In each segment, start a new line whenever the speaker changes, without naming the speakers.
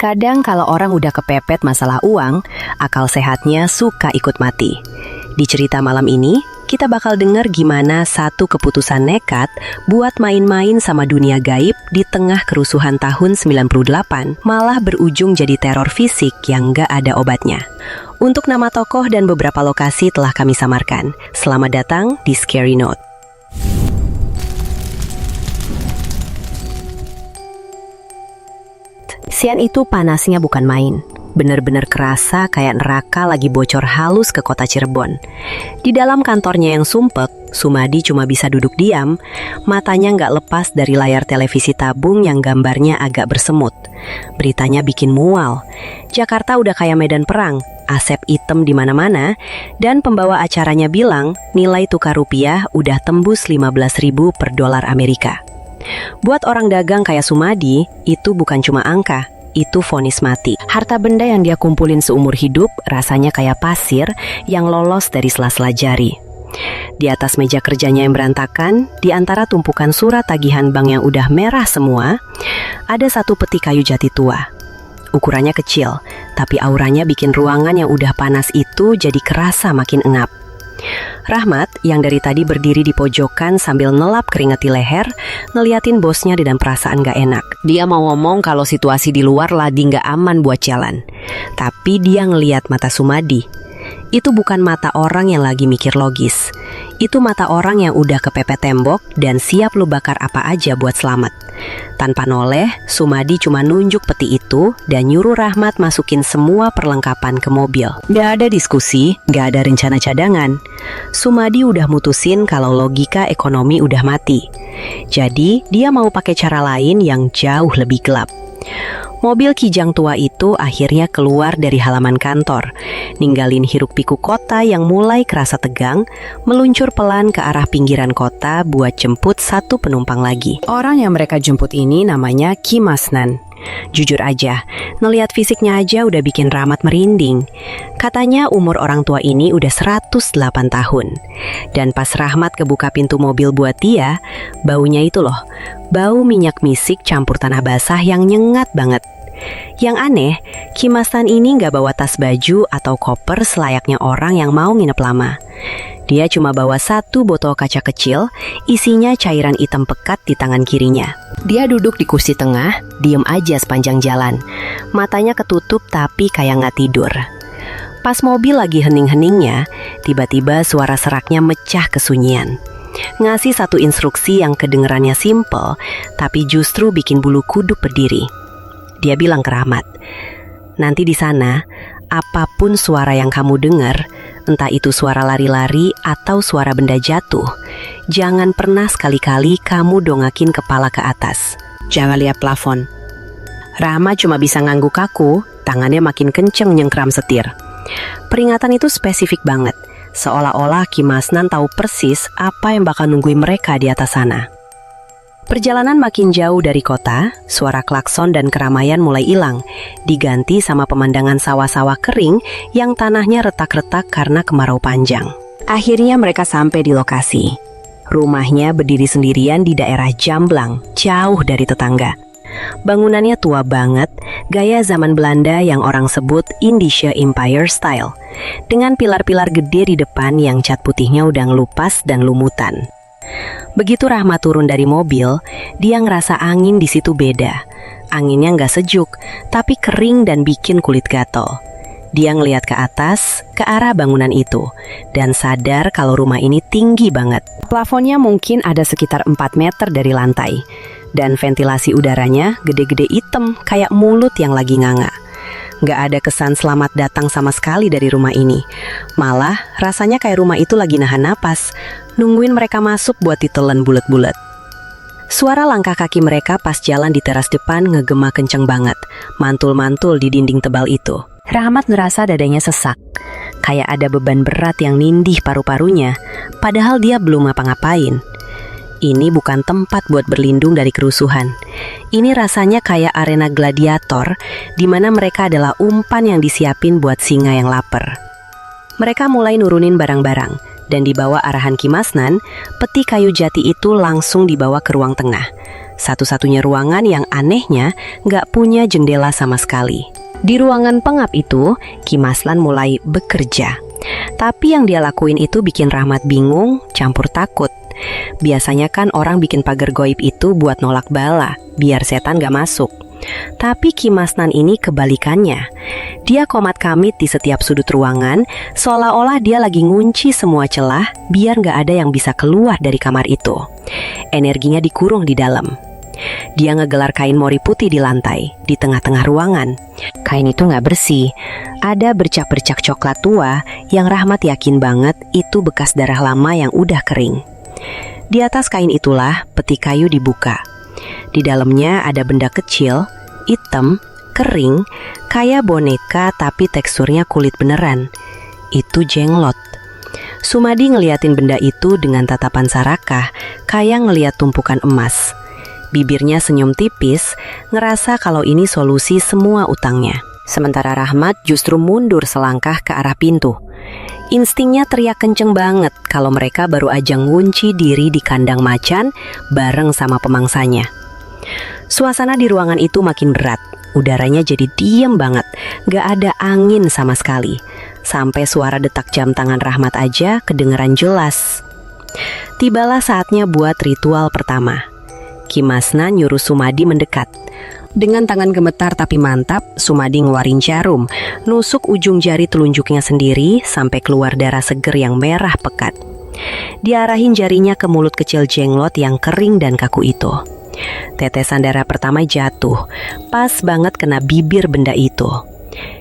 Kadang kalau orang udah kepepet masalah uang, akal sehatnya suka ikut mati. Di cerita malam ini, kita bakal dengar gimana satu keputusan nekat buat main-main sama dunia gaib di tengah kerusuhan tahun 98 malah berujung jadi teror fisik yang gak ada obatnya. Untuk nama tokoh dan beberapa lokasi telah kami samarkan. Selamat datang di Scary Note. Siang itu panasnya bukan main. Bener-bener kerasa kayak neraka lagi bocor halus ke kota Cirebon. Di dalam kantornya yang sumpek, Sumadi cuma bisa duduk diam, matanya nggak lepas dari layar televisi tabung yang gambarnya agak bersemut. Beritanya bikin mual. Jakarta udah kayak medan perang, asap hitam di mana-mana, dan pembawa acaranya bilang nilai tukar rupiah udah tembus 15.000 per dolar Amerika. Buat orang dagang kayak Sumadi, itu bukan cuma angka. Itu vonis mati. Harta benda yang dia kumpulin seumur hidup rasanya kayak pasir yang lolos dari sela-sela jari. Di atas meja kerjanya yang berantakan, di antara tumpukan surat tagihan bank yang udah merah semua, ada satu peti kayu jati tua. Ukurannya kecil, tapi auranya bikin ruangan yang udah panas itu jadi kerasa makin engap. Rahmat yang dari tadi berdiri di pojokan sambil nelap keringat di leher, ngeliatin bosnya dengan perasaan gak enak. Dia mau ngomong kalau situasi di luar lagi gak aman buat jalan. Tapi dia ngeliat mata Sumadi. Itu bukan mata orang yang lagi mikir logis. Itu mata orang yang udah kepepet tembok dan siap lu bakar apa aja buat selamat. Tanpa noleh, Sumadi cuma nunjuk peti itu dan nyuruh Rahmat masukin semua perlengkapan ke mobil. Gak ada diskusi, gak ada rencana cadangan. Sumadi udah mutusin kalau logika ekonomi udah mati. Jadi, dia mau pakai cara lain yang jauh lebih gelap. Mobil kijang tua itu akhirnya keluar dari halaman kantor, ninggalin hiruk-pikuk kota yang mulai kerasa tegang, meluncur pelan ke arah pinggiran kota buat jemput satu penumpang lagi. Orang yang mereka jemput ini namanya Ki Masnan. Jujur aja, ngelihat fisiknya aja udah bikin Rahmat merinding. Katanya umur orang tua ini udah 108 tahun. Dan pas Rahmat kebuka pintu mobil buat dia, baunya itu loh, bau minyak misik campur tanah basah yang nyengat banget. Yang aneh, Ki Masnan ini gak bawa tas baju atau koper selayaknya orang yang mau nginep lama. Dia cuma bawa satu botol kaca kecil, isinya cairan hitam pekat di tangan kirinya. Dia duduk di kursi tengah, diem aja sepanjang jalan. Matanya ketutup tapi kayak gak tidur. Pas mobil lagi hening-heningnya, tiba-tiba suara seraknya mecah kesunyian. Ngasih satu instruksi yang kedengerannya simple, tapi justru bikin bulu kuduk berdiri. Dia bilang ke Rahmat, nanti di sana, apapun suara yang kamu dengar, entah itu suara lari-lari atau suara benda jatuh, jangan pernah sekali-kali kamu dongakin kepala ke atas. Jangan lihat plafon. Rahmat cuma bisa ngangguk kaku, tangannya makin kenceng nyengkram setir. Peringatan itu spesifik banget, seolah-olah Ki Masnan tahu persis apa yang bakal nungguin mereka di atas sana. Perjalanan makin jauh dari kota, suara klakson dan keramaian mulai hilang, diganti sama pemandangan sawah-sawah kering yang tanahnya retak-retak karena kemarau panjang. Akhirnya mereka sampai di lokasi. Rumahnya berdiri sendirian di daerah Jamblang, jauh dari tetangga. Bangunannya tua banget, gaya zaman Belanda yang orang sebut Indische Empire Style, dengan pilar-pilar gede di depan yang cat putihnya udah ngelupas dan lumutan. Begitu Rahmat turun dari mobil, dia ngerasa angin di situ beda. Anginnya nggak sejuk, tapi kering dan bikin kulit gatel. Dia ngelihat ke atas, ke arah bangunan itu, dan sadar kalau rumah ini tinggi banget. Plafonnya mungkin ada sekitar 4 meter dari lantai, dan ventilasi udaranya gede-gede hitam kayak mulut yang lagi nganga. Nggak ada kesan selamat datang sama sekali dari rumah ini. Malah rasanya kayak rumah itu lagi nahan napas, nungguin mereka masuk buat ditelan bulet-bulet. Suara langkah kaki mereka pas jalan di teras depan ngegema kenceng banget, mantul-mantul di dinding tebal itu. Rahmat ngerasa dadanya sesak, kayak ada beban berat yang nindih paru-parunya, padahal dia belum ngapa-ngapain. Ini bukan tempat buat berlindung dari kerusuhan. Ini rasanya kayak arena gladiator, di mana mereka adalah umpan yang disiapin buat singa yang lapar. Mereka mulai nurunin barang-barang, dan di bawah arahan Ki Masnan, peti kayu jati itu langsung dibawa ke ruang tengah. Satu-satunya ruangan yang anehnya nggak punya jendela sama sekali. Di ruangan pengap itu, Ki Maslan mulai bekerja. Tapi yang dia lakuin itu bikin Rahmat bingung, campur takut. Biasanya kan orang bikin pagar goib itu buat nolak bala, biar setan gak masuk. Tapi Ki Masnan ini kebalikannya. Dia komat-kamit di setiap sudut ruangan, seolah-olah dia lagi ngunci semua celah biar gak ada yang bisa keluar dari kamar itu. Energinya dikurung di dalam. Dia ngegelar kain mori putih di lantai, di tengah-tengah ruangan. Kain itu gak bersih. Ada bercak-bercak coklat tua yang Rahmat yakin banget itu bekas darah lama yang udah kering. Di atas kain itulah peti kayu dibuka. Di dalamnya ada benda kecil, hitam, kering, kayak boneka tapi teksturnya kulit beneran. Itu jenglot. Sumadi ngeliatin benda itu dengan tatapan sarakah, kayak ngeliat tumpukan emas. Bibirnya senyum tipis, ngerasa kalau ini solusi semua utangnya. Sementara Rahmat justru mundur selangkah ke arah pintu. Instingnya teriak kenceng banget kalau mereka baru aja ngunci diri di kandang macan bareng sama pemangsanya. Suasana di ruangan itu makin berat. Udaranya jadi diem banget, gak ada angin sama sekali. Sampai suara detak jam tangan Rahmat aja kedengeran jelas. Tibalah saatnya buat ritual pertama. Ki Masnan nyuruh Sumadi mendekat. Dengan tangan gemetar tapi mantap, Sumadi ngeluarin jarum, nusuk ujung jari telunjuknya sendiri sampai keluar darah seger yang merah pekat. Diarahin jarinya ke mulut kecil jenglot yang kering dan kaku itu. Tetesan darah pertama jatuh, pas banget kena bibir benda itu.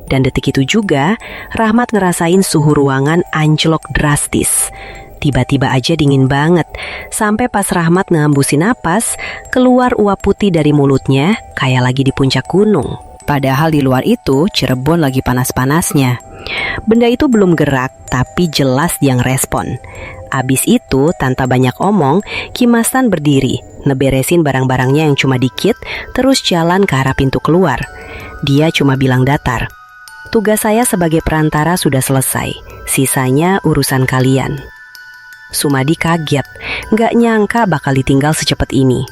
Dan detik itu juga, Rahmat ngerasain suhu ruangan anjlok drastis. Tiba-tiba aja dingin banget, sampai pas Rahmat ngembusin napas, keluar uap putih dari mulutnya kayak lagi di puncak gunung. Padahal di luar itu Cirebon lagi panas-panasnya. Benda itu belum gerak, tapi jelas dia ngerespon. Abis itu, tanpa banyak omong, Ki Mastan berdiri, ngeberesin barang-barangnya yang cuma dikit, terus jalan ke arah pintu keluar. Dia cuma bilang datar, "Tugas saya sebagai perantara sudah selesai, sisanya urusan kalian." Sumadi kaget, gak nyangka bakal ditinggal secepat ini.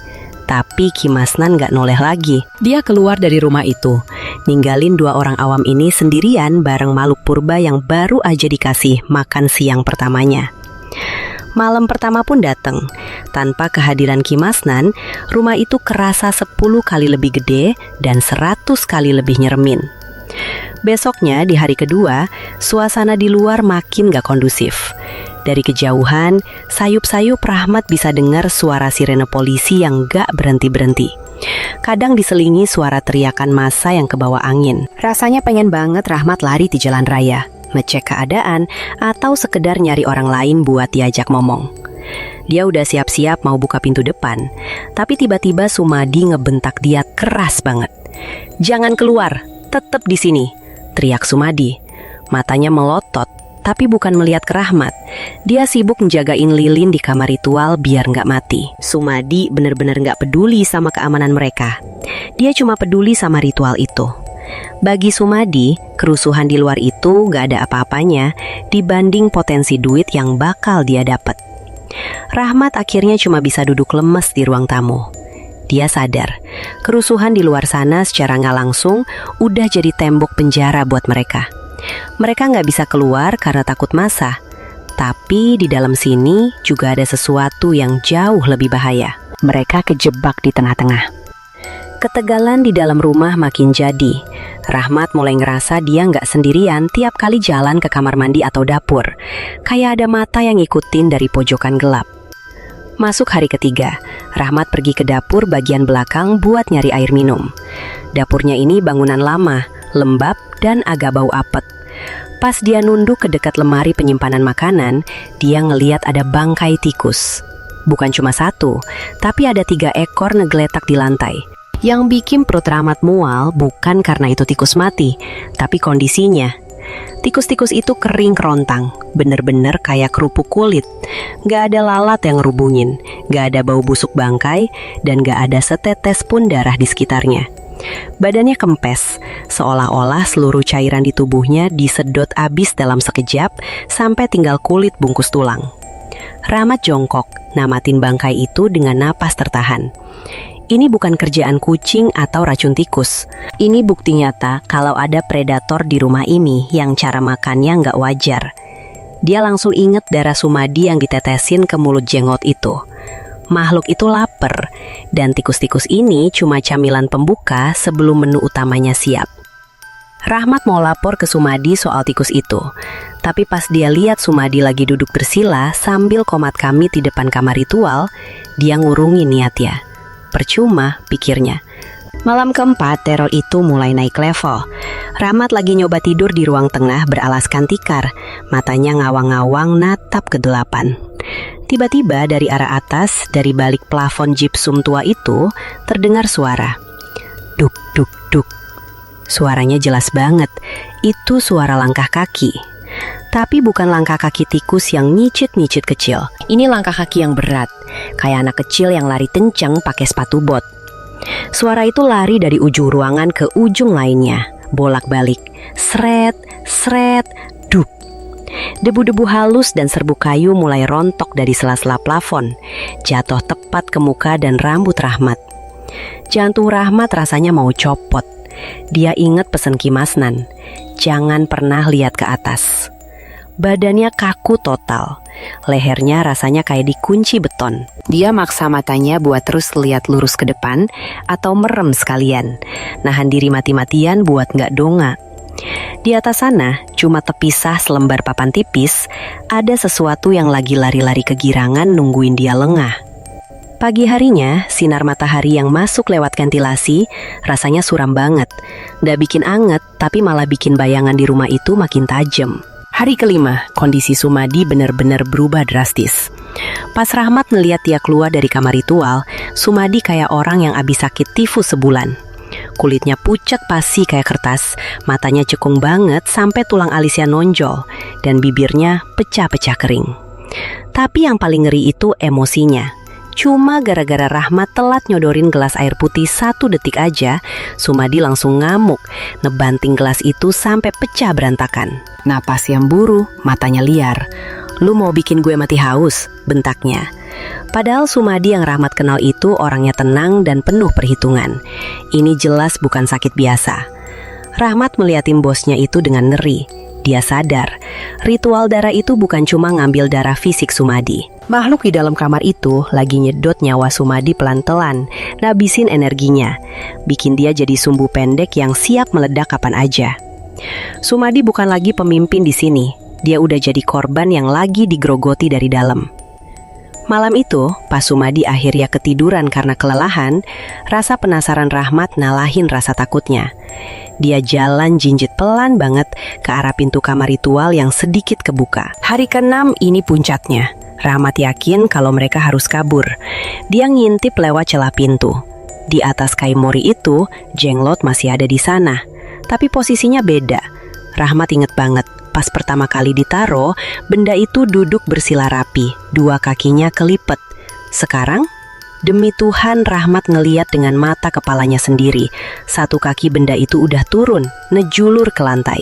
Tapi Ki Masnan gak noleh lagi. Dia keluar dari rumah itu, ninggalin dua orang awam ini sendirian bareng makhluk purba yang baru aja dikasih makan siang pertamanya. Malam pertama pun datang. Tanpa kehadiran Ki Masnan, rumah itu kerasa 10 kali lebih gede dan 100 kali lebih nyeremin. Besoknya di hari kedua, suasana di luar makin gak kondusif. Dari kejauhan, sayup-sayup Rahmat bisa dengar suara sirene polisi yang gak berhenti-berhenti. Kadang diselingi suara teriakan massa yang kebawa angin. Rasanya pengen banget Rahmat lari di jalan raya, ngecek keadaan, atau sekedar nyari orang lain buat diajak ngomong. Dia udah siap-siap mau buka pintu depan, tapi tiba-tiba Sumadi ngebentak dia keras banget. "Jangan keluar, tetep di sini," teriak Sumadi. Matanya melotot, tapi bukan melihat ke Rahmat. Dia sibuk menjagain lilin di kamar ritual biar nggak mati. Sumadi bener-bener nggak peduli sama keamanan mereka. Dia cuma peduli sama ritual itu. Bagi Sumadi, kerusuhan di luar itu nggak ada apa-apanya dibanding potensi duit yang bakal dia dapat. Rahmat akhirnya cuma bisa duduk lemes di ruang tamu. Dia sadar, kerusuhan di luar sana secara nggak langsung udah jadi tembok penjara buat mereka. Mereka nggak bisa keluar karena takut massa. Tapi di dalam sini juga ada sesuatu yang jauh lebih bahaya. Mereka kejebak di tengah-tengah. Ketegalan di dalam rumah makin jadi. Rahmat mulai ngerasa dia nggak sendirian tiap kali jalan ke kamar mandi atau dapur. Kayak ada mata yang ngikutin dari pojokan gelap. Masuk hari ketiga, Rahmat pergi ke dapur bagian belakang buat nyari air minum. Dapurnya ini bangunan lama, lembab, dan agak bau apet. Pas dia nunduk ke dekat lemari penyimpanan makanan, dia ngeliat ada bangkai tikus. Bukan cuma satu, tapi ada 3 ekor ngegeletak di lantai. Yang bikin perut Rahmat mual bukan karena itu tikus mati, tapi kondisinya. Tikus-tikus itu kering kerontang, bener-bener kayak kerupuk kulit. Gak ada lalat yang ngerubungin, gak ada bau busuk bangkai, dan gak ada setetes pun darah di sekitarnya. Badannya kempes, seolah-olah seluruh cairan di tubuhnya disedot abis dalam sekejap sampai tinggal kulit bungkus tulang. Rahmat jongkok, namatin bangkai itu dengan napas tertahan. Ini bukan kerjaan kucing atau racun tikus. Ini bukti nyata kalau ada predator di rumah ini yang cara makannya nggak wajar. Dia langsung inget darah Sumadi yang ditetesin ke mulut jengot itu. Makhluk itu lapar, dan tikus-tikus ini cuma camilan pembuka sebelum menu utamanya siap. Rahmat mau lapor ke Sumadi soal tikus itu, tapi pas dia lihat Sumadi lagi duduk bersila sambil komat kamit di depan kamar ritual, dia ngurungin niatnya. Percuma, pikirnya. Malam keempat, teror itu mulai naik level. Rahmat lagi nyoba tidur di ruang tengah beralaskan tikar, matanya ngawang-ngawang natap ke delapan. Tiba-tiba dari arah atas, dari balik plafon gypsum tua itu, terdengar suara. Duk, duk, duk. Suaranya jelas banget, itu suara langkah kaki. Tapi bukan langkah kaki tikus yang nyicit-nyicit kecil. Ini langkah kaki yang berat, kayak anak kecil yang lari kencang pakai sepatu bot. Suara itu lari dari ujung ruangan ke ujung lainnya, bolak-balik, sret, sret, duk. Debu-debu halus dan serbuk kayu mulai rontok dari sela-sela plafon, jatuh tepat ke muka dan rambut Rahmat. Jantung Rahmat rasanya mau copot. Dia ingat pesan Kimasnan, jangan pernah lihat ke atas. Badannya kaku total, lehernya rasanya kayak dikunci beton. Dia maksa matanya buat terus lihat lurus ke depan atau merem sekalian, nahan diri mati-matian buat nggak dongak. Di atas sana, cuma terpisah selembar papan tipis, ada sesuatu yang lagi lari-lari kegirangan nungguin dia lengah. Pagi harinya, sinar matahari yang masuk lewat ventilasi rasanya suram banget. Nggak bikin anget, tapi malah bikin bayangan di rumah itu makin tajam. Hari kelima, kondisi Sumadi benar-benar berubah drastis. Pas Rahmat ngeliat dia keluar dari kamar ritual, Sumadi kayak orang yang abis sakit tifus sebulan. Kulitnya pucat pasi kayak kertas, matanya cekung banget sampai tulang alisnya nonjol, dan bibirnya pecah-pecah kering. Tapi yang paling ngeri itu emosinya. Cuma gara-gara Rahmat telat nyodorin gelas air putih 1 detik aja, Sumadi langsung ngamuk, ngebanting gelas itu sampai pecah berantakan. Napas yang buru, matanya liar. Lu mau bikin gue mati haus? Bentaknya. Padahal Sumadi yang Rahmat kenal itu orangnya tenang dan penuh perhitungan. Ini jelas bukan sakit biasa. Rahmat melihatin bosnya itu dengan ngeri. Dia sadar, ritual darah itu bukan cuma ngambil darah fisik Sumadi. Makhluk di dalam kamar itu lagi nyedot nyawa Sumadi pelan-pelan, ngabisin energinya, bikin dia jadi sumbu pendek yang siap meledak kapan aja. Sumadi bukan lagi pemimpin di sini, dia udah jadi korban yang lagi digrogoti dari dalam. Malam itu, pas Sumadi akhirnya ketiduran karena kelelahan, rasa penasaran Rahmat ngalahin rasa takutnya. Dia jalan jinjit pelan banget ke arah pintu kamar ritual yang sedikit kebuka. Hari ke-6 ini puncaknya. Rahmat yakin kalau mereka harus kabur. Dia ngintip lewat celah pintu. Di atas kain mori itu, jenglot masih ada di sana. Tapi posisinya beda. Rahmat inget banget, pas pertama kali ditaro, benda itu duduk bersila rapi, 2 kakinya kelipet. Sekarang, demi Tuhan Rahmat ngeliat dengan mata kepalanya sendiri. 1 kaki benda itu udah turun, ngejulur ke lantai.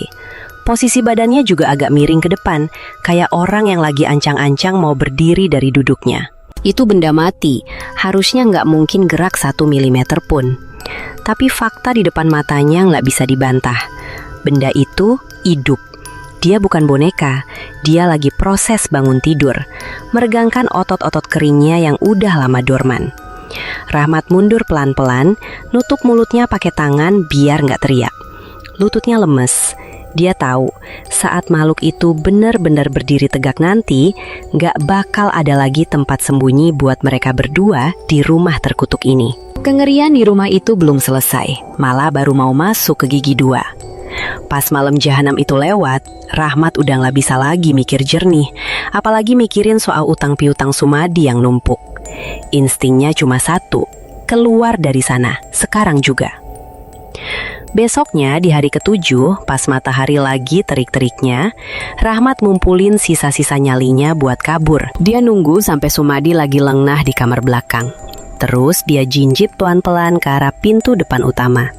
Posisi badannya juga agak miring ke depan, kayak orang yang lagi ancang-ancang mau berdiri dari duduknya. Itu benda mati, harusnya nggak mungkin gerak 1 milimeter pun. Tapi fakta di depan matanya nggak bisa dibantah. Benda itu hidup. Dia bukan boneka, dia lagi proses bangun tidur, meregangkan otot-otot keringnya yang udah lama dorman. Rahmat mundur pelan-pelan, nutup mulutnya pakai tangan biar nggak teriak. Lututnya lemes. Dia tahu, saat makhluk itu benar-benar berdiri tegak nanti, nggak bakal ada lagi tempat sembunyi buat mereka berdua di rumah terkutuk ini. Kengerian di rumah itu belum selesai, malah baru mau masuk ke gigi 2. Pas malam jahanam itu lewat, Rahmat udah nggak bisa lagi mikir jernih, apalagi mikirin soal utang piutang Sumadi yang numpuk. Instingnya cuma satu, keluar dari sana, sekarang juga. Besoknya di hari ke-7, pas matahari lagi terik-teriknya, Rahmat ngumpulin sisa-sisa nyalinya buat kabur. Dia nunggu sampai Sumadi lagi lengah di kamar belakang. Terus dia jinjit pelan-pelan ke arah pintu depan utama.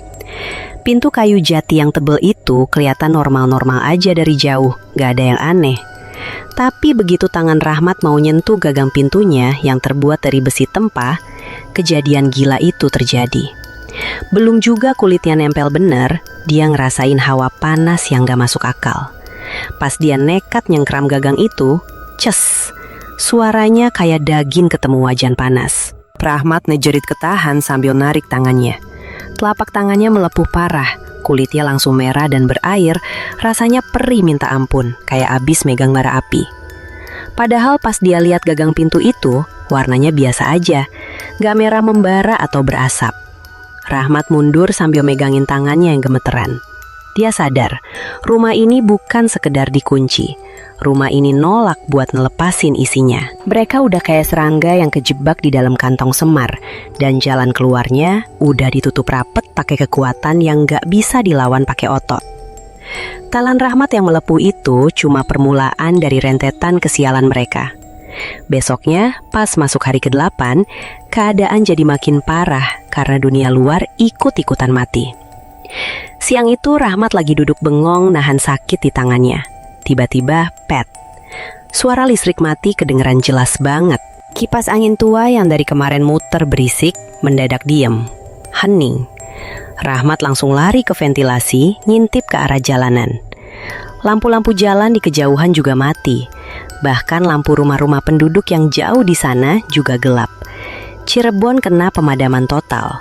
Pintu kayu jati yang tebel itu kelihatan normal-normal aja dari jauh, gak ada yang aneh. Tapi begitu tangan Rahmat mau nyentuh gagang pintunya yang terbuat dari besi tempah, kejadian gila itu terjadi. Belum juga kulitnya nempel bener, dia ngerasain hawa panas yang gak masuk akal. Pas dia nekat nyengkram gagang itu, ces, suaranya kayak daging ketemu wajan panas. Rahmat ngejerit ketahan sambil narik tangannya. Telapak tangannya melepuh parah, kulitnya langsung merah dan berair, rasanya perih minta ampun, kayak abis megang bara api. Padahal pas dia lihat gagang pintu itu, warnanya biasa aja, gak merah membara atau berasap. Rahmat mundur sambil megangin tangannya yang gemeteran. Dia sadar, rumah ini bukan sekedar dikunci. Rumah ini nolak buat ngelepasin isinya. Mereka udah kayak serangga yang kejebak di dalam kantong semar, dan jalan keluarnya udah ditutup rapet pakai kekuatan yang gak bisa dilawan pakai otot. Telan Rahmat yang melepuh itu cuma permulaan dari rentetan kesialan mereka. Besoknya, pas masuk hari ke-8, keadaan jadi makin parah karena dunia luar ikut-ikutan mati. Siang itu Rahmat lagi duduk bengong nahan sakit di tangannya. Tiba-tiba, pet. Suara listrik mati kedengeran jelas banget. Kipas angin tua yang dari kemarin muter berisik, mendadak diem. Hening. Rahmat langsung lari ke ventilasi, ngintip ke arah jalanan. Lampu-lampu jalan di kejauhan juga mati. Bahkan lampu rumah-rumah penduduk yang jauh di sana juga gelap. Cirebon kena pemadaman total.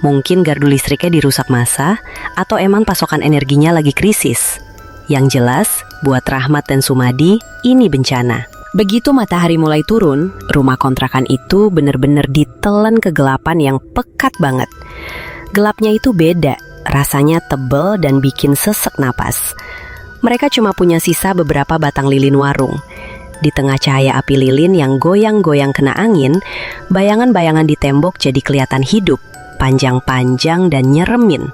Mungkin gardu listriknya dirusak massa, atau emang pasokan energinya lagi krisis. Yang jelas, buat Rahmat dan Sumadi, ini bencana. Begitu matahari mulai turun, rumah kontrakan itu bener-bener ditelan kegelapan yang pekat banget. Gelapnya itu beda, rasanya tebel dan bikin sesek napas. Mereka cuma punya sisa beberapa batang lilin warung. Di tengah cahaya api lilin yang goyang-goyang kena angin, bayangan-bayangan di tembok jadi kelihatan hidup, panjang-panjang dan nyeremin.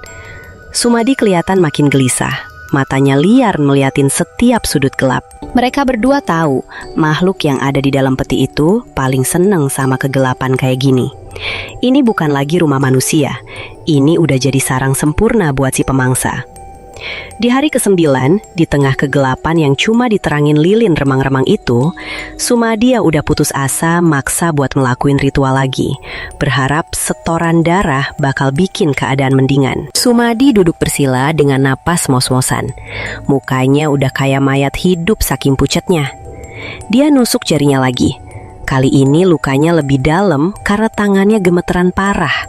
Sumadi kelihatan makin gelisah, matanya liar meliatin setiap sudut gelap. Mereka berdua tahu, makhluk yang ada di dalam peti itu paling seneng sama kegelapan kayak gini. Ini bukan lagi rumah manusia, ini udah jadi sarang sempurna buat si pemangsa. Di hari ke-9, di tengah kegelapan yang cuma diterangin lilin remang-remang itu, Sumadi udah putus asa maksa buat ngelakuin ritual lagi, berharap setoran darah bakal bikin keadaan mendingan. Sumadi duduk bersila dengan napas mos-mosan. Mukanya udah kayak mayat hidup saking pucetnya. Dia nusuk jarinya lagi. Kali ini lukanya lebih dalam karena tangannya gemeteran parah.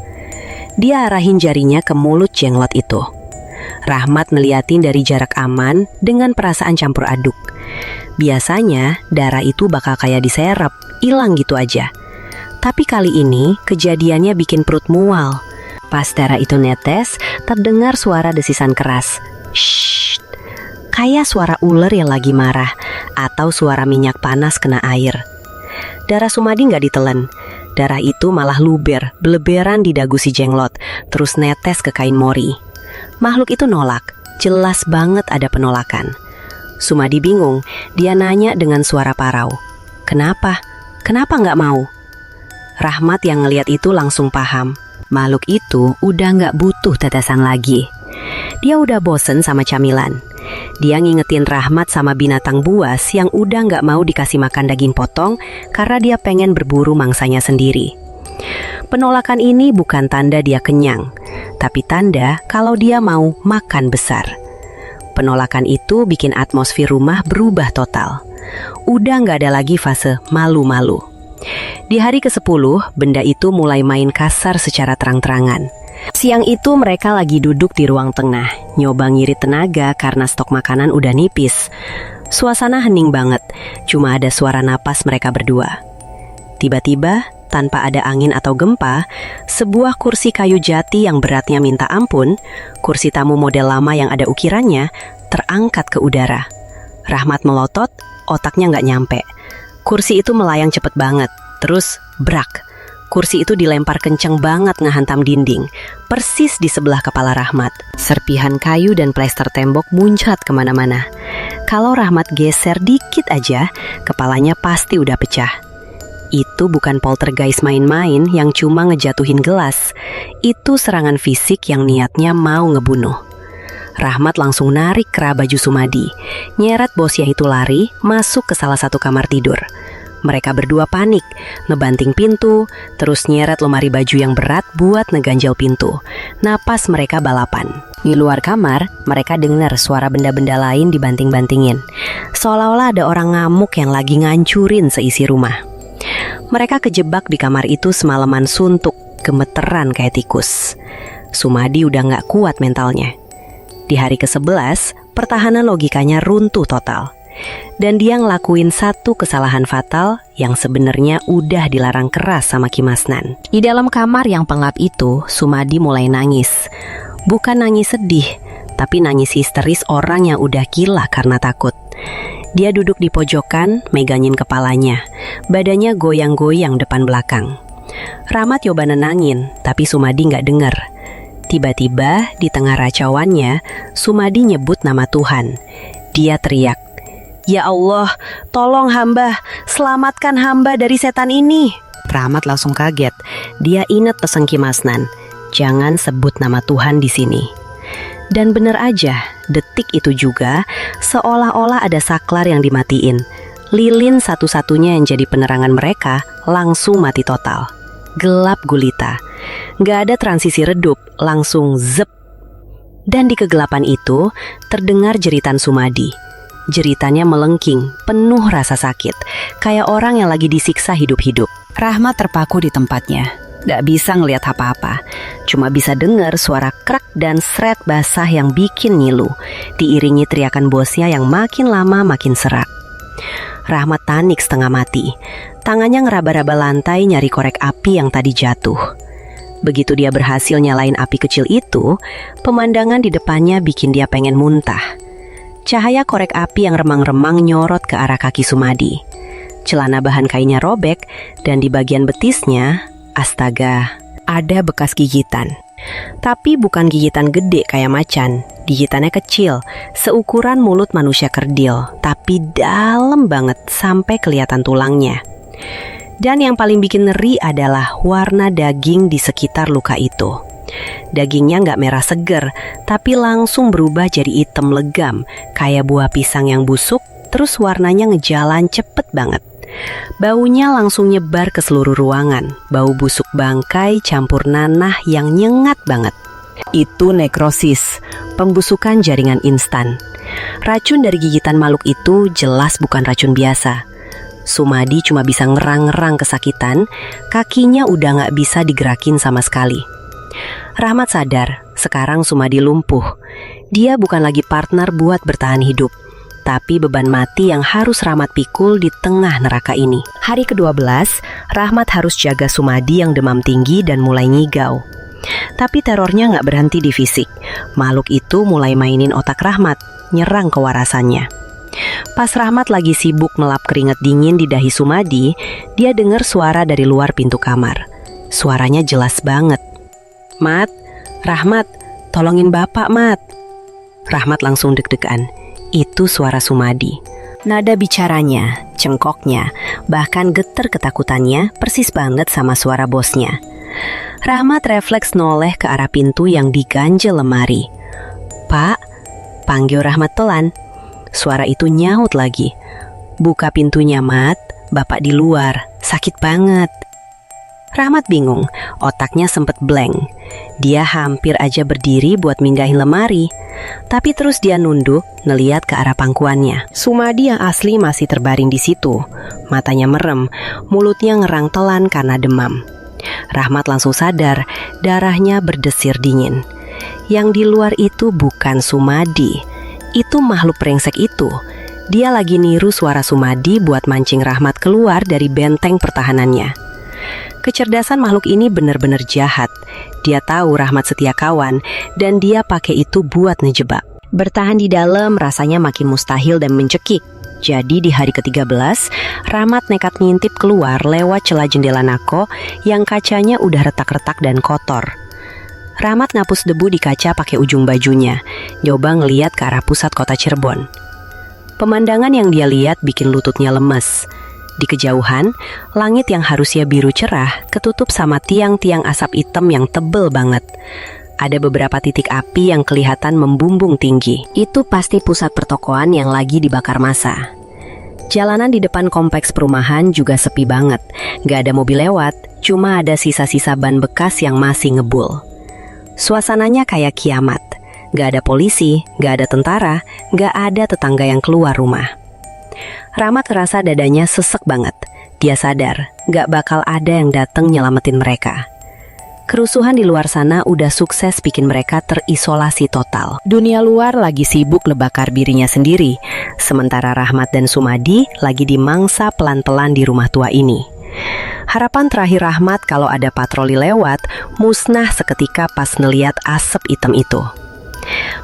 Dia arahin jarinya ke mulut jenglot itu. Rahmat ngeliatin dari jarak aman dengan perasaan campur aduk. Biasanya darah itu bakal kayak diserap, hilang gitu aja. Tapi kali ini kejadiannya bikin perut mual. Pas darah itu netes, terdengar suara desisan keras. Shh, kayak suara ular yang lagi marah atau suara minyak panas kena air. Darah Sumadi nggak ditelan. Darah itu malah luber, beleberan di dagu si jenglot, terus netes ke kain mori. Makhluk itu nolak, jelas banget ada penolakan. Sumadi bingung, dia nanya dengan suara parau. Kenapa? Kenapa nggak mau? Rahmat yang ngeliat itu langsung paham. Makhluk itu udah nggak butuh tetesan lagi. Dia udah bosen sama camilan. Dia ngingetin Rahmat sama binatang buas yang udah nggak mau dikasih makan daging potong karena dia pengen berburu mangsanya sendiri. Penolakan ini bukan tanda dia kenyang, tapi tanda kalau dia mau makan besar. Penolakan itu bikin atmosfer rumah berubah total. Udah nggak ada lagi fase malu-malu. Di hari ke-10, benda itu mulai main kasar secara terang-terangan. Siang itu mereka lagi duduk di ruang tengah, nyoba ngirit tenaga karena stok makanan udah nipis. Suasana hening banget, cuma ada suara napas mereka berdua. Tiba-tiba, tanpa ada angin atau gempa, sebuah kursi kayu jati yang beratnya minta ampun, kursi tamu model lama yang ada ukirannya, terangkat ke udara. Rahmat melotot, otaknya nggak nyampe. Kursi itu melayang cepet banget, terus brak. Kursi itu dilempar kenceng banget ngehantam dinding, persis di sebelah kepala Rahmat. Serpihan kayu dan plester tembok muncrat kemana-mana. Kalau Rahmat geser dikit aja, kepalanya pasti udah pecah. Itu bukan poltergeist main-main yang cuma ngejatuhin gelas. Itu serangan fisik yang niatnya mau ngebunuh. Rahmat langsung narik kera baju Sumadi, nyeret bosnya itu lari, masuk ke salah satu kamar tidur. Mereka berdua panik, ngebanting pintu, terus nyeret lemari baju yang berat buat ngeganjel pintu. Napas mereka balapan. Di luar kamar, mereka dengar suara benda-benda lain dibanting-bantingin. Seolah-olah ada orang ngamuk yang lagi ngancurin seisi rumah. Mereka kejebak di kamar itu semalaman suntuk, gemeteran kayak tikus. Sumadi udah gak kuat mentalnya. Di hari ke-11, pertahanan logikanya runtuh total. Dan dia ngelakuin satu kesalahan fatal yang sebenarnya udah dilarang keras sama Kimasnan. Di dalam kamar yang pengap itu, Sumadi mulai nangis. Bukan nangis sedih, tapi nangis histeris orang yang udah gila karena takut. Dia duduk di pojokan, megangin kepalanya. Badannya goyang-goyang depan belakang. Rahmat coba nenangin, tapi Sumadi gak denger. Tiba-tiba di tengah racauannya, Sumadi nyebut nama Tuhan. Dia teriak, "Ya Allah, tolong hamba, selamatkan hamba dari setan ini." Rahmat langsung kaget. Dia ingat pesan Kimasnan, jangan sebut nama Tuhan di sini. Dan bener aja, detik itu juga seolah-olah ada saklar yang dimatiin. Lilin satu-satunya yang jadi penerangan mereka langsung mati total. Gelap gulita. Gak ada transisi redup, langsung zep. Dan di kegelapan itu terdengar jeritan Sumadi. Jeritannya melengking, penuh rasa sakit, kayak orang yang lagi disiksa hidup-hidup. Rahmat terpaku di tempatnya, gak bisa ngelihat apa-apa. Cuma bisa dengar suara krek dan sret basah yang bikin ngilu, diiringi teriakan bosnya yang makin lama makin serak. Rahmat panik setengah mati. Tangannya ngeraba-raba lantai nyari korek api yang tadi jatuh. Begitu dia berhasil nyalain api kecil itu, pemandangan di depannya bikin dia pengen muntah. Cahaya korek api yang remang-remang nyorot ke arah kaki Sumadi. Celana bahan kainnya robek, dan di bagian betisnya, astaga, ada bekas gigitan. Tapi bukan gigitan gede kayak macan, gigitannya kecil, seukuran mulut manusia kerdil, tapi dalam banget sampai kelihatan tulangnya. Dan yang paling bikin ngeri adalah warna daging di sekitar luka itu. Dagingnya nggak merah seger, tapi langsung berubah jadi hitam legam, kayak buah pisang yang busuk, terus warnanya ngejalan cepet banget. Baunya langsung nyebar ke seluruh ruangan, bau busuk bangkai campur nanah yang nyengat banget. Itu nekrosis, pembusukan jaringan instan. Racun dari gigitan makhluk itu jelas bukan racun biasa. Sumadi cuma bisa ngerang-ngerang kesakitan, kakinya udah gak bisa digerakin sama sekali. Rahmat sadar, sekarang Sumadi lumpuh. Dia bukan lagi partner buat bertahan hidup, tapi beban mati yang harus Rahmat pikul di tengah neraka ini. Hari ke-12, Rahmat harus jaga Sumadi yang demam tinggi dan mulai ngigau. Tapi terornya gak berhenti di fisik. Makhluk itu mulai mainin otak Rahmat, nyerang kewarasannya. Pas Rahmat lagi sibuk ngelap keringat dingin di dahi Sumadi, dia dengar suara dari luar pintu kamar. Suaranya jelas banget. "Mat, Rahmat, tolongin bapak, Mat." Rahmat langsung deg-degan. Itu suara Sumadi. Nada bicaranya, cengkoknya, bahkan getar ketakutannya persis banget sama suara bosnya. Rahmat refleks noleh ke arah pintu yang diganjel lemari. "Pak," panggil Rahmat pelan. Suara itu nyaut lagi. "Buka pintunya, Mat, bapak di luar, sakit banget." Rahmat bingung, otaknya sempet blank. Dia hampir aja berdiri buat mindahin lemari, tapi terus dia nunduk ngeliat ke arah pangkuannya. Sumadi yang asli masih terbaring di situ, matanya merem, mulutnya ngerang telan karena demam. Rahmat langsung sadar, darahnya berdesir dingin. Yang di luar itu bukan Sumadi, itu makhluk brengsek itu. Dia lagi niru suara Sumadi buat mancing Rahmat keluar dari benteng pertahanannya. Kecerdasan makhluk ini benar-benar jahat. Dia tahu Rahmat setia kawan, dan dia pakai itu buat ngejebak. Bertahan di dalam rasanya makin mustahil dan mencekik. Jadi di hari ke-13, Rahmat nekat ngintip keluar lewat celah jendela Nako yang kacanya udah retak-retak dan kotor. Rahmat ngapus debu di kaca pakai ujung bajunya, nyoba ngeliat ke arah pusat kota Cirebon. Pemandangan yang dia lihat bikin lututnya lemes. Di kejauhan, langit yang harusnya biru cerah ketutup sama tiang-tiang asap hitam yang tebel banget. Ada beberapa titik api yang kelihatan membumbung tinggi. Itu pasti pusat pertokoan yang lagi dibakar massa. Jalanan di depan kompleks perumahan juga sepi banget. Gak ada mobil lewat, cuma ada sisa-sisa ban bekas yang masih ngebul. Suasananya kayak kiamat. Gak ada polisi, gak ada tentara, gak ada tetangga yang keluar rumah. Rahmat terasa dadanya sesek banget. Dia sadar, gak bakal ada yang datang nyelamatin mereka. Kerusuhan di luar sana udah sukses bikin mereka terisolasi total. Dunia luar lagi sibuk ngebakar dirinya sendiri, sementara Rahmat dan Sumadi lagi dimangsa pelan-pelan di rumah tua ini. Harapan terakhir Rahmat kalau ada patroli lewat musnah seketika pas ngeliat asap hitam itu.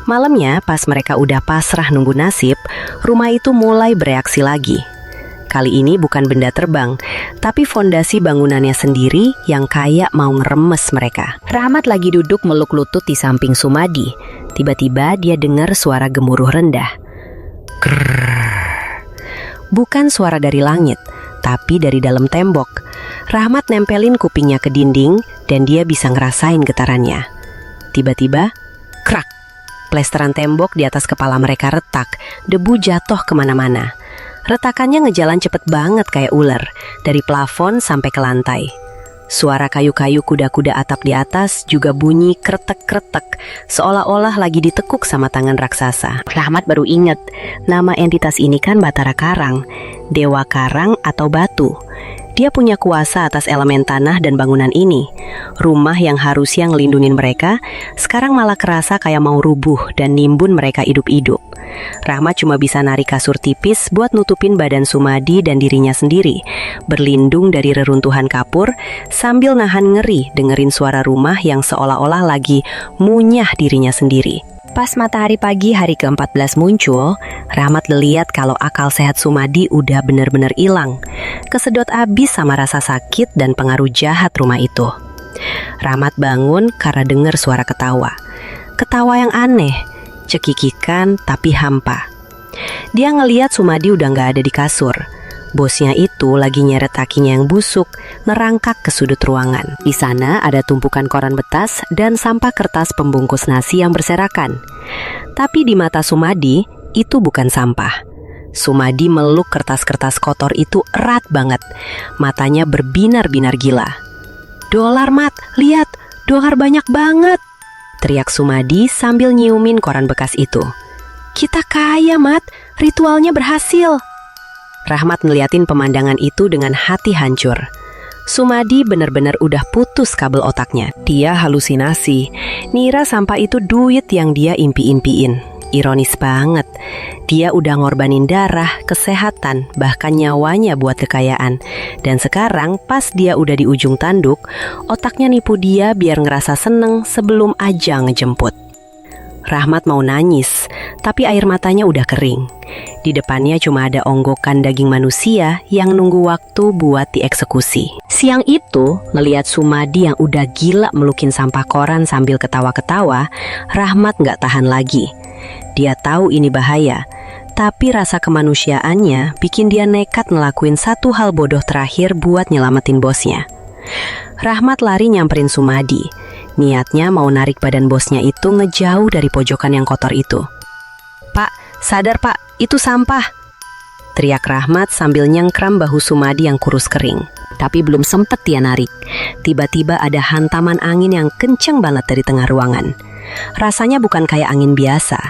Malamnya pas mereka udah pasrah nunggu nasib, rumah itu mulai bereaksi lagi. Kali ini bukan benda terbang, tapi fondasi bangunannya sendiri yang kayak mau ngeremes mereka. Rahmat lagi duduk meluk lutut di samping Sumadi. Tiba-tiba dia dengar suara gemuruh rendah. Krrrr. Bukan suara dari langit, tapi dari dalam tembok. Rahmat nempelin kupingnya ke dinding dan dia bisa ngerasain getarannya. Tiba-tiba, krak! Plesteran tembok di atas kepala mereka retak, debu jatuh kemana-mana. Retakannya ngejalan cepet banget kayak ular, dari plafon sampai ke lantai. Suara kayu-kayu kuda-kuda atap di atas juga bunyi kretek-kretek, seolah-olah lagi ditekuk sama tangan raksasa. Rahmat baru inget, nama entitas ini kan Batara Karang, Dewa Karang atau Batu. Dia punya kuasa atas elemen tanah dan bangunan ini. Rumah yang harusnya ngelindungin mereka, sekarang malah kerasa kayak mau rubuh dan nimbun mereka hidup-hidup. Rahmat cuma bisa narik kasur tipis buat nutupin badan Sumadi dan dirinya sendiri, berlindung dari reruntuhan kapur, sambil nahan ngeri dengerin suara rumah yang seolah-olah lagi munyah dirinya sendiri. Pas matahari pagi hari ke-14 muncul, Rahmat lihat kalau akal sehat Sumadi udah bener-bener hilang. Kesedot abis sama rasa sakit dan pengaruh jahat rumah itu. Rahmat bangun karena dengar suara ketawa. Ketawa yang aneh, cekikikan tapi hampa. Dia ngeliat Sumadi udah gak ada di kasur. Bosnya itu lagi nyeret kakinya yang busuk, ngerangkak ke sudut ruangan. Di sana ada tumpukan koran betas dan sampah kertas pembungkus nasi yang berserakan. Tapi di mata Sumadi, itu bukan sampah. Sumadi meluk kertas-kertas kotor itu erat banget. Matanya berbinar-binar gila. "Dolar, Mat, lihat, dolar banyak banget!" teriak Sumadi sambil nyiumin koran bekas itu. "Kita kaya, Mat, ritualnya berhasil!" Rahmat ngeliatin pemandangan itu dengan hati hancur. Sumadi benar-benar udah putus kabel otaknya. Dia halusinasi, ngira sampah itu duit yang dia impi-impiin. Ironis banget, dia udah ngorbanin darah, kesehatan, bahkan nyawanya buat kekayaan. Dan sekarang pas dia udah di ujung tanduk, otaknya nipu dia biar ngerasa seneng sebelum aja ngejemput. Rahmat mau nangis, tapi air matanya udah kering. Di depannya cuma ada onggokan daging manusia yang nunggu waktu buat dieksekusi. Siang itu, ngelihat Sumadi yang udah gila melukin sampah koran sambil ketawa-ketawa, Rahmat gak tahan lagi. Dia tahu ini bahaya, tapi rasa kemanusiaannya bikin dia nekat ngelakuin satu hal bodoh terakhir buat nyelamatin bosnya. Rahmat lari nyamperin Sumadi. Niatnya mau narik badan bosnya itu ngejauh dari pojokan yang kotor itu. "Pak, sadar Pak, itu sampah!" teriak Rahmat sambil nyengkram bahu Sumadi yang kurus kering. Tapi belum sempet dia narik, tiba-tiba ada hantaman angin yang kenceng banget dari tengah ruangan. Rasanya bukan kayak angin biasa,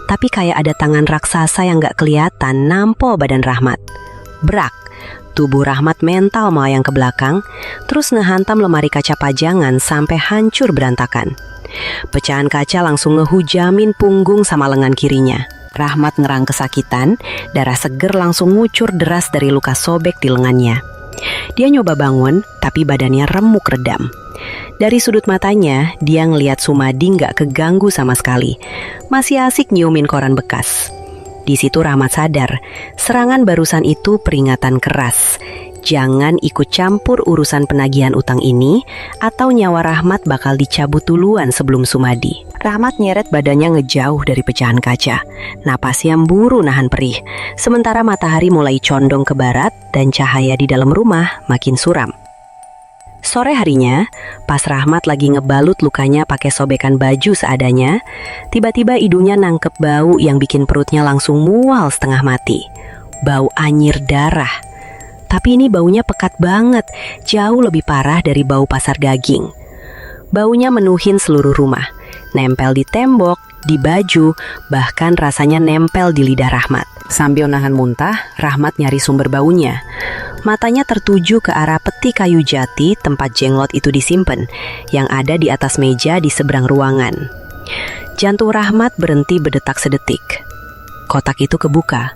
tapi kayak ada tangan raksasa yang gak kelihatan nampol badan Rahmat. Brak! Tubuh Rahmat mental melayang ke belakang, terus ngehantam lemari kaca pajangan sampai hancur berantakan. Pecahan kaca langsung ngehujamin punggung sama lengan kirinya. Rahmat ngerang kesakitan, darah seger langsung ngucur deras dari luka sobek di lengannya. Dia nyoba bangun, tapi badannya remuk redam. Dari sudut matanya, dia ngelihat Sumadi nggak keganggu sama sekali. Masih asik nyiumin koran bekas. Di situ Rahmat sadar, serangan barusan itu peringatan keras. Jangan ikut campur urusan penagihan utang ini, atau nyawa Rahmat bakal dicabut duluan sebelum Sumadi. Rahmat nyeret badannya ngejauh dari pecahan kaca. Napasnya mburu nahan perih, sementara matahari mulai condong ke barat dan cahaya di dalam rumah makin suram. Sore harinya, pas Rahmat lagi ngebalut lukanya pakai sobekan baju seadanya, tiba-tiba hidungnya nangkep bau yang bikin perutnya langsung mual setengah mati. bau anyir darah. Tapi ini baunya pekat banget, jauh lebih parah dari bau pasar daging. Baunya menuhin seluruh rumah, nempel di tembok, di baju, bahkan rasanya nempel di lidah Rahmat. Sambil nahan muntah, Rahmat nyari sumber baunya. Matanya tertuju ke arah peti kayu jati tempat jenglot itu disimpan, yang ada di atas meja di seberang ruangan. Jantung Rahmat berhenti berdetak sedetik. Kotak itu kebuka,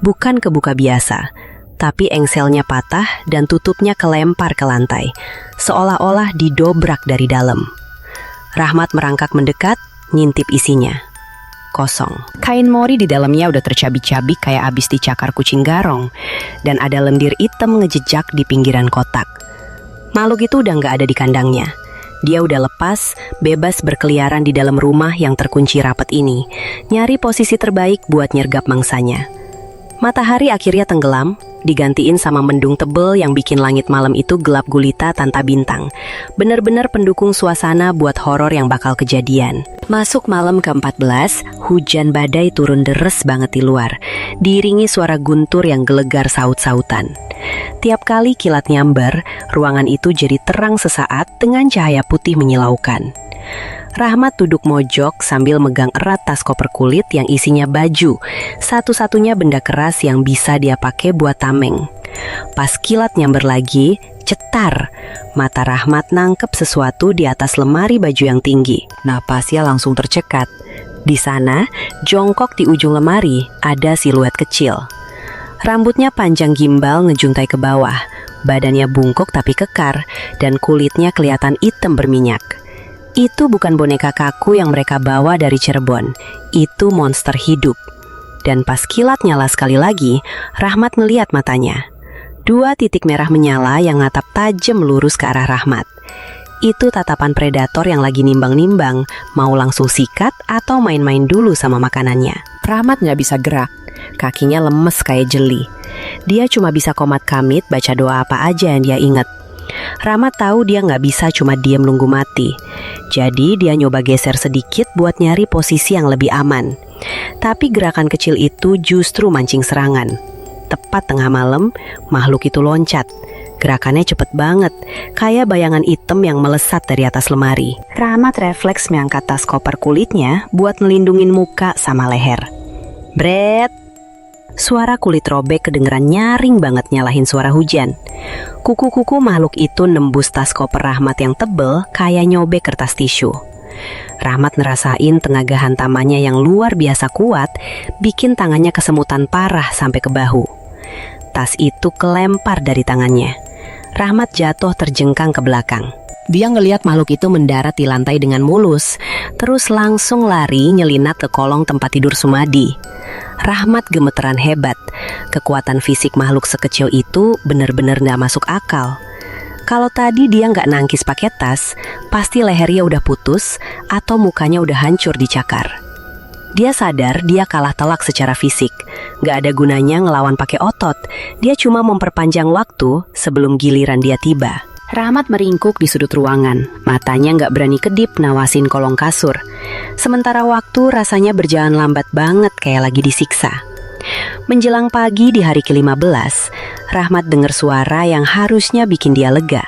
bukan kebuka biasa, tapi engselnya patah dan tutupnya kelempar ke lantai, seolah-olah didobrak dari dalam. Rahmat merangkak mendekat, ngintip isinya. Kosong. Kain mori di dalamnya udah tercabik-cabik kayak abis dicakar kucing garong, dan ada lendir hitam ngejejak di pinggiran kotak. Makhluk itu udah nggak ada di kandangnya. Dia udah lepas, bebas berkeliaran di dalam rumah yang terkunci rapat ini, nyari posisi terbaik buat nyergap mangsanya. Matahari akhirnya tenggelam, digantiin sama mendung tebel yang bikin langit malam itu gelap gulita tanpa bintang. Bener-bener pendukung suasana buat horor yang bakal kejadian. Masuk malam ke-14, hujan badai turun deres banget di luar, diiringi suara guntur yang gelegar saut-sautan. Tiap kali kilat nyamber, ruangan itu jadi terang sesaat dengan cahaya putih menyilaukan. Rahmat duduk mojok sambil megang erat tas koper kulit yang isinya baju, satu-satunya benda keras yang bisa dia pakai buat tameng. Pas kilat nyamber lagi, cetar, mata Rahmat nangkep sesuatu di atas lemari baju yang tinggi. Napasnya langsung tercekat. Di sana, jongkok di ujung lemari, ada siluet kecil. Rambutnya panjang gimbal ngejuntai ke bawah, badannya bungkuk tapi kekar, dan kulitnya kelihatan hitam berminyak. Itu bukan boneka kaku yang mereka bawa dari Cirebon, itu monster hidup. Dan pas kilat nyala sekali lagi, Rahmat ngeliat matanya. 2 titik merah menyala yang ngatap tajam lurus ke arah Rahmat. Itu tatapan predator yang lagi nimbang-nimbang, mau langsung sikat atau main-main dulu sama makanannya. Rahmat nggak bisa gerak, kakinya lemes kayak jeli. Dia cuma bisa komat kamit baca doa apa aja yang dia inget. Rahmat tahu dia nggak bisa cuma diam nunggu mati. Jadi dia nyoba geser sedikit buat nyari posisi yang lebih aman. Tapi gerakan kecil itu justru mancing serangan. Tepat tengah malam, makhluk itu loncat. Gerakannya cepet banget, kayak bayangan hitam yang melesat dari atas lemari. Rahmat refleks mengangkat tas koper kulitnya buat ngelindungin muka sama leher. Bret! Suara kulit robek kedengeran nyaring banget nyalahin suara hujan. Kuku-kuku makhluk itu nembus tas koper Rahmat yang tebel kayak nyobek kertas tisu. Rahmat ngerasain tenaga hantamannya yang luar biasa kuat, bikin tangannya kesemutan parah sampai ke bahu. Tas itu kelempar dari tangannya. Rahmat jatuh terjengkang ke belakang. Dia ngelihat makhluk itu mendarat di lantai dengan mulus, terus langsung lari nyelinap ke kolong tempat tidur Sumadi. Rahmat gemeteran hebat. Kekuatan fisik makhluk sekecil itu bener-bener gak masuk akal. Kalau tadi dia nggak nangkis pakai tas, pasti lehernya udah putus atau mukanya udah hancur dicakar. Dia sadar dia kalah telak secara fisik. Gak ada gunanya ngelawan pakai otot. Dia cuma memperpanjang waktu sebelum giliran dia tiba. Rahmat meringkuk di sudut ruangan. Matanya nggak berani kedip nawasin kolong kasur. Sementara waktu rasanya berjalan lambat banget kayak lagi disiksa. Menjelang pagi di hari ke-15, Rahmat dengar suara yang harusnya bikin dia lega,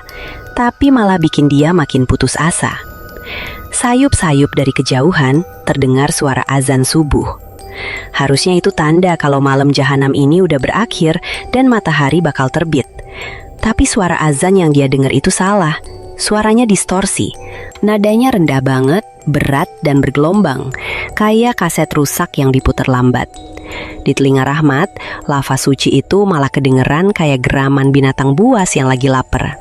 tapi malah bikin dia makin putus asa. Sayup-sayup dari kejauhan terdengar suara azan subuh. Harusnya itu tanda kalau malam jahanam ini udah berakhir dan matahari bakal terbit. Tapi suara azan yang dia dengar itu salah. Suaranya distorsi. Nadanya rendah banget, berat dan bergelombang, kayak kaset rusak yang diputar lambat. Di telinga Rahmat, lava suci itu malah kedengeran kayak geraman binatang buas yang lagi lapar.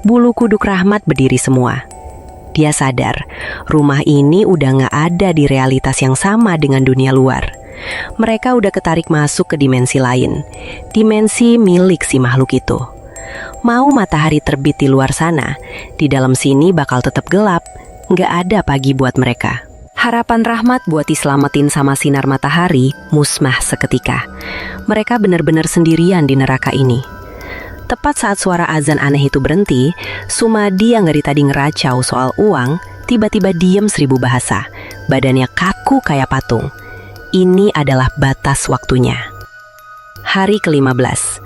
Bulu kuduk Rahmat berdiri semua. Dia sadar, rumah ini udah gak ada di realitas yang sama dengan dunia luar. Mereka udah ketarik masuk ke dimensi lain. Dimensi milik si makhluk itu. Mau matahari terbit di luar sana, di dalam sini bakal tetap gelap. Gak ada pagi buat mereka. Harapan Rahmat buat diselamatin sama sinar matahari musnah seketika. Mereka benar-benar sendirian di neraka ini. Tepat saat suara azan aneh itu berhenti, Sumadi yang dari tadi ngeracau soal uang, tiba-tiba diem 1000 bahasa. Badannya kaku kayak patung. Ini adalah batas waktunya. Hari ke-15.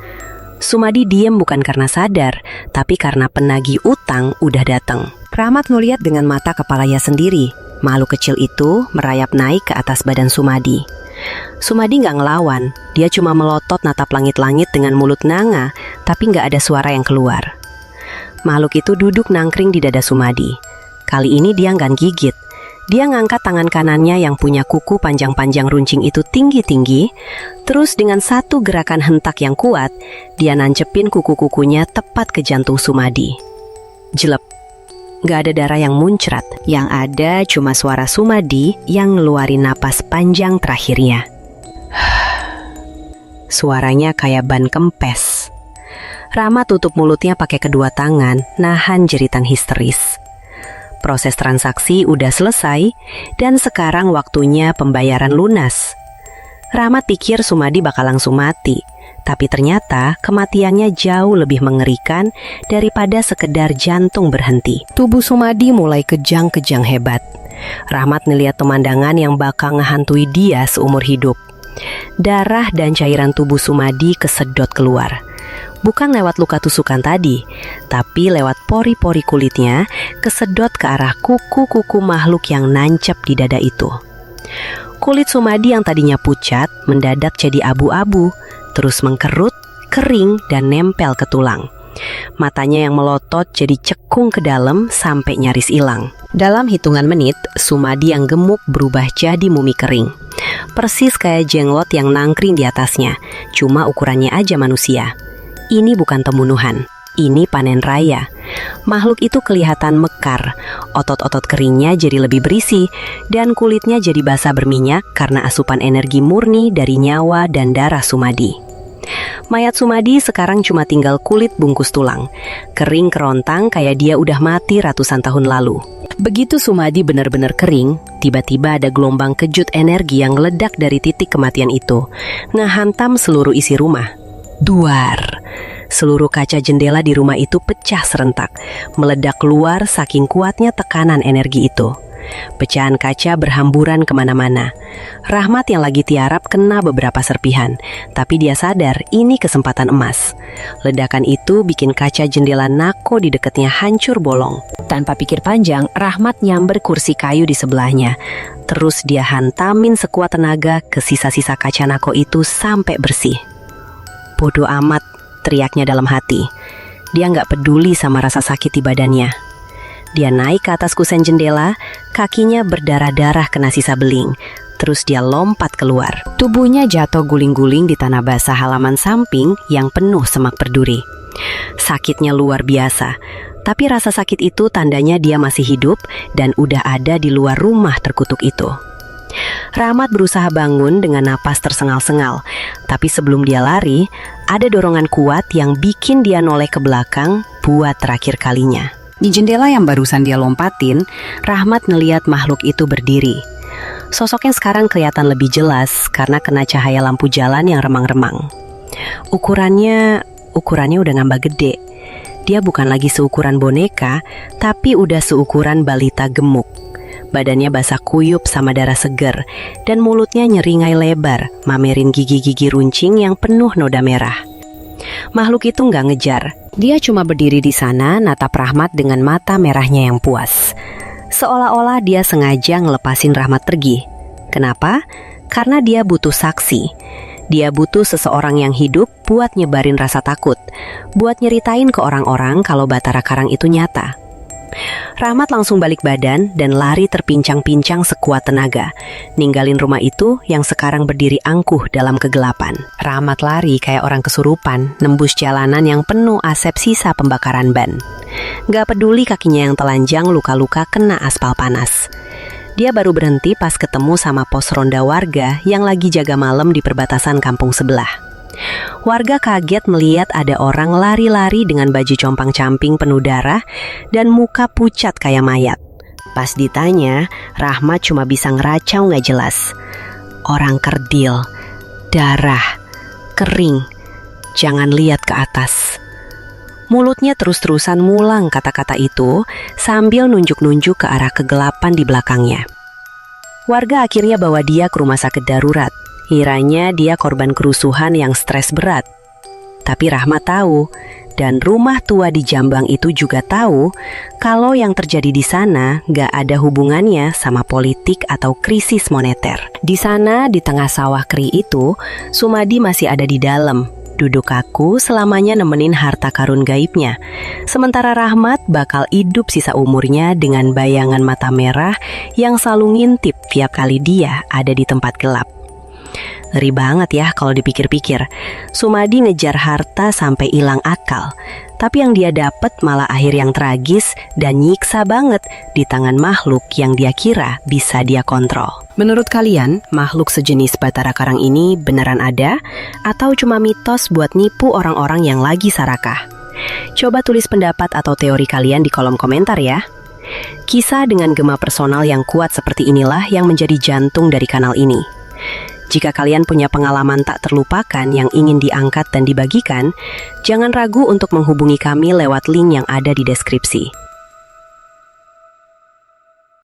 Sumadi diem bukan karena sadar, tapi karena penagih utang udah datang. Rahmat ngeliat dengan mata kepalanya sendiri. Makhluk kecil itu merayap naik ke atas badan Sumadi. Sumadi nggak ngelawan, dia cuma melotot natap langit-langit dengan mulut nganga, tapi nggak ada suara yang keluar. Makhluk itu duduk nangkring di dada Sumadi. Kali ini dia nggak gigit. Dia ngangkat tangan kanannya yang punya kuku panjang-panjang runcing itu tinggi-tinggi, terus dengan satu gerakan hentak yang kuat, dia nancepin kuku-kukunya tepat ke jantung Sumadi. Jelep. Gak ada darah yang muncrat, yang ada cuma suara Sumadi yang ngeluarin napas panjang terakhirnya. Suaranya kayak ban kempes. Rahmat tutup mulutnya pakai kedua tangan, nahan jeritan histeris. Proses transaksi udah selesai, dan sekarang waktunya pembayaran lunas. Rahmat pikir Sumadi bakal langsung mati, tapi ternyata kematiannya jauh lebih mengerikan daripada sekedar jantung berhenti. Tubuh Sumadi mulai kejang-kejang hebat. Rahmat ngeliat pemandangan yang bakal ngehantui dia seumur hidup. Darah dan cairan tubuh Sumadi kesedot keluar. Bukan lewat luka tusukan tadi, tapi lewat pori-pori kulitnya kesedot ke arah kuku-kuku makhluk yang nancep di dada itu. Kulit Sumadi yang tadinya pucat mendadak jadi abu-abu, terus mengkerut, kering, dan nempel ke tulang. Matanya yang melotot jadi cekung ke dalam sampai nyaris hilang. Dalam hitungan menit, Sumadi yang gemuk berubah jadi mumi kering. Persis kayak jenglot yang nangkring di atasnya, cuma ukurannya aja manusia. Ini bukan pembunuhan, ini panen raya. Makhluk itu kelihatan mekar, otot-otot keringnya jadi lebih berisi, dan kulitnya jadi basah berminyak karena asupan energi murni dari nyawa dan darah Sumadi. Mayat Sumadi sekarang cuma tinggal kulit bungkus tulang, kering kerontang kayak dia udah mati ratusan tahun lalu. Begitu Sumadi benar-benar kering, tiba-tiba ada gelombang kejut energi yang meledak dari titik kematian itu, ngehantam seluruh isi rumah. Duar. Seluruh kaca jendela di rumah itu pecah serentak, meledak keluar saking kuatnya tekanan energi itu. Pecahan kaca berhamburan kemana-mana. Rahmat yang lagi tiarap kena beberapa serpihan, tapi dia sadar ini kesempatan emas. Ledakan itu bikin kaca jendela nako di dekatnya hancur bolong. Tanpa pikir panjang, Rahmat nyamber kursi kayu di sebelahnya. Terus dia hantamin sekuat tenaga ke sisa-sisa kaca nako itu sampai bersih. Bodoh amat, teriaknya dalam hati. Dia nggak peduli sama rasa sakit di badannya. Dia naik ke atas kusen jendela, kakinya berdarah-darah kena sisa beling. Terus dia lompat keluar. Tubuhnya jatuh guling-guling di tanah basah halaman samping yang penuh semak berduri. Sakitnya luar biasa, tapi rasa sakit itu tandanya dia masih hidup dan udah ada di luar rumah terkutuk itu. Rahmat berusaha bangun dengan napas tersengal-sengal, tapi sebelum dia lari, ada dorongan kuat yang bikin dia noleh ke belakang buat terakhir kalinya. Di jendela yang barusan dia lompatin, Rahmat ngeliat makhluk itu berdiri. Sosoknya sekarang kelihatan lebih jelas karena kena cahaya lampu jalan yang remang-remang. Ukurannya udah nambah gede. Dia bukan lagi seukuran boneka, tapi udah seukuran balita gemuk. Badannya basah kuyup sama darah seger, dan mulutnya nyeringai lebar, mamerin gigi-gigi runcing yang penuh noda merah. Makhluk itu nggak ngejar. Dia cuma berdiri di sana, natap Rahmat dengan mata merahnya yang puas. Seolah-olah dia sengaja ngelepasin Rahmat pergi. Kenapa? Karena dia butuh saksi. Dia butuh seseorang yang hidup buat nyebarin rasa takut, buat nyeritain ke orang-orang kalau Batara Karang itu nyata. Rahmat langsung balik badan dan lari terpincang-pincang sekuat tenaga, ninggalin rumah itu yang sekarang berdiri angkuh dalam kegelapan. Rahmat lari kayak orang kesurupan, nembus jalanan yang penuh asap sisa pembakaran ban. Gak peduli kakinya yang telanjang luka-luka kena aspal panas. Dia baru berhenti pas ketemu sama pos ronda warga yang lagi jaga malam di perbatasan kampung sebelah. Warga kaget melihat ada orang lari-lari dengan baju compang-camping penuh darah dan muka pucat kayak mayat. Pas ditanya, Rahmat cuma bisa ngeracau gak jelas. Orang kerdil, darah, kering, jangan lihat ke atas. Mulutnya terus-terusan ngulang kata-kata itu sambil nunjuk-nunjuk ke arah kegelapan di belakangnya. Warga akhirnya bawa dia ke rumah sakit darurat Kiranya dia korban kerusuhan yang stres berat. Tapi Rahmat tahu, dan rumah tua di Jambang itu juga tahu, kalau yang terjadi di sana gak ada hubungannya sama politik atau krisis moneter. Di sana, di tengah sawah keri itu, Sumadi masih ada di dalam, duduk kaku selamanya nemenin harta karun gaibnya. Sementara Rahmat bakal hidup sisa umurnya dengan bayangan mata merah yang selalu ngintip tiap kali dia ada di tempat gelap. Ngeri banget ya kalau dipikir-pikir. Sumadi ngejar harta sampai hilang akal, tapi yang dia dapat malah akhir yang tragis dan nyiksa banget di tangan makhluk yang dia kira bisa dia kontrol. Menurut kalian, makhluk sejenis Batara Karang ini beneran ada atau cuma mitos buat nipu orang-orang yang lagi sarakah? Coba tulis pendapat atau teori kalian di kolom komentar ya. Kisah dengan gema personal yang kuat seperti inilah yang menjadi jantung dari kanal ini. Jika kalian punya pengalaman tak terlupakan yang ingin diangkat dan dibagikan, jangan ragu untuk menghubungi kami lewat link yang ada di deskripsi.